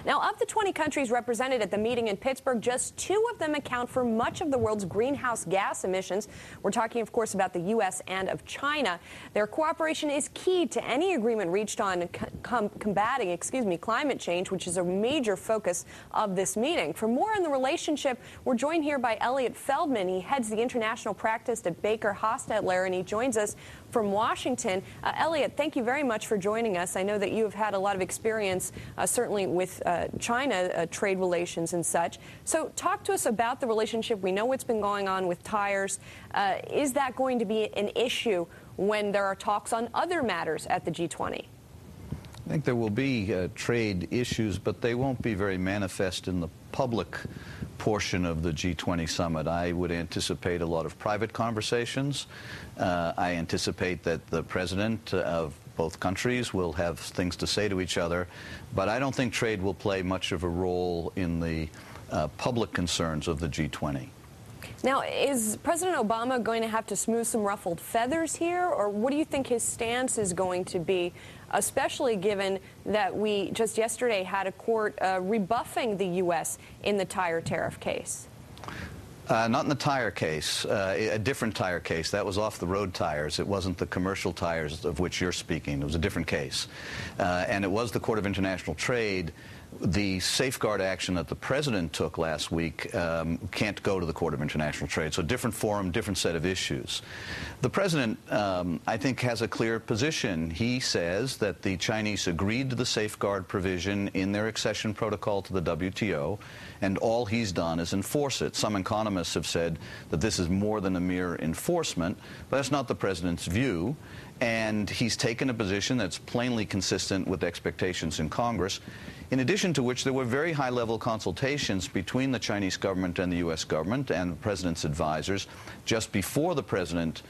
Now, of the 20 countries represented at the meeting in Pittsburgh, just 2 of them account for much of the world's greenhouse gas emissions. We're talking, of course, about the U.S. and of China. Their cooperation is key to any agreement reached on combating, climate change, which is a major focus of this meeting. For more on the relationship, we're joined here by Elliott Feldman. He heads the international practice at Baker Hostetler, and he joins us from Washington. Elliott, thank you very much for joining us. I know that you have had a lot of experience, certainly with China trade relations and such. So talk to us about the relationship. We know what's been going on with tires. Is that going to be an issue when there are talks on other matters at the G20? I think there will be trade issues, but they won't be very manifest in the public portion of the G20 summit. I would anticipate a lot of private conversations. I anticipate that the president of both countries will have things to say to each other, but I don't think trade will play much of a role in the public concerns of the G20. Now, is President Obama going to have to smooth some ruffled feathers here, or what do you think his stance is going to be, especially given that we just yesterday had a court rebuffing the U.S. in the tire tariff case? Not in the tire case, a different tire case. That was off-the-road tires. It wasn't the commercial tires of which you're speaking. It was a different case. And it was the Court of International Trade. The safeguard action that the president took last week can't go to the Court of International Trade. So different forum, different set of issues. The president, I think, has a clear position. He says that the Chinese agreed to the safeguard provision in their accession protocol to the WTO, and all he's done is enforce it. Some economists have said that this is more than a mere enforcement, but that's not the president's view. And he's taken a position that's plainly consistent with expectations in Congress, in addition to which there were very high-level consultations between the Chinese government and the U.S. government and the president's advisors just before the president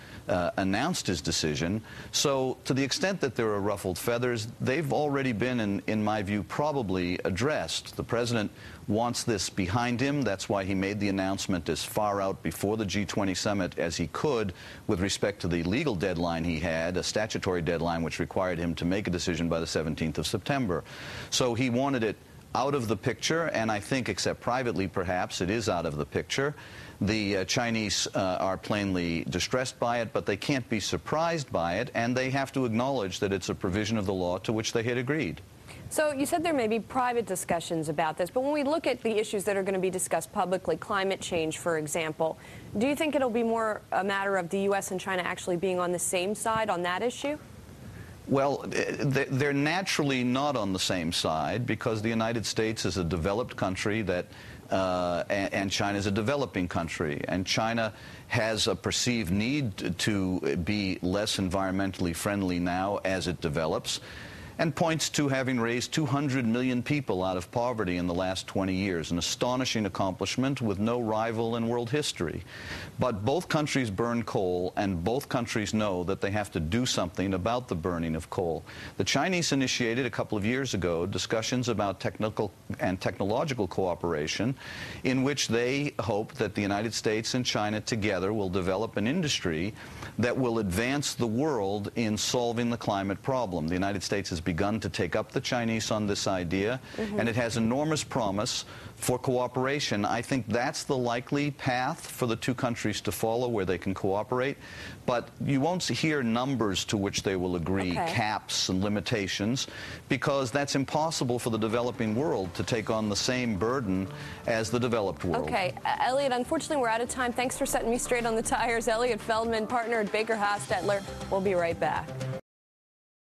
announced his decision. So to the extent that there are ruffled feathers, they've already been, in my view, probably addressed. The president wants this behind him. That's why he made the announcement as far out before the G20 summit as he could with respect to the legal deadline he had, a statutory deadline which required him to make a decision by the 17th of September. So he wanted it out of the picture, and I think, except privately perhaps, it is out of the picture. The Chinese are plainly distressed by it, but they can't be surprised by it, and they have to acknowledge that it's a provision of the law to which they had agreed. So you said there may be private discussions about this, but when we look at the issues that are going to be discussed publicly, climate change, for example, do you think it'll be more a matter of the U.S. and China actually being on the same side on that issue? Well, they're naturally not on the same side because the United States is a developed country that and China is a developing country, and China has a perceived need to be less environmentally friendly now as it develops, and points to having raised 200 million people out of poverty in the last 20 years, an astonishing accomplishment with no rival in world history. But both countries burn coal, and both countries know that they have to do something about the burning of coal. The Chinese initiated a couple of years ago discussions about technical and technological cooperation in which they hope that the United States and China together will develop an industry that will advance the world in solving the climate problem. The United States has begun to take up the Chinese on this idea, and it has enormous promise for cooperation. I think that's the likely path for the two countries to follow, where they can cooperate. But you won't hear numbers to which they will agree, caps and limitations, because that's impossible for the developing world to take on the same burden as the developed world. Okay. Elliott, unfortunately, we're out of time. Thanks for setting me straight on the tires. Elliott Feldman, partner at Baker Hostetler. We'll be right back.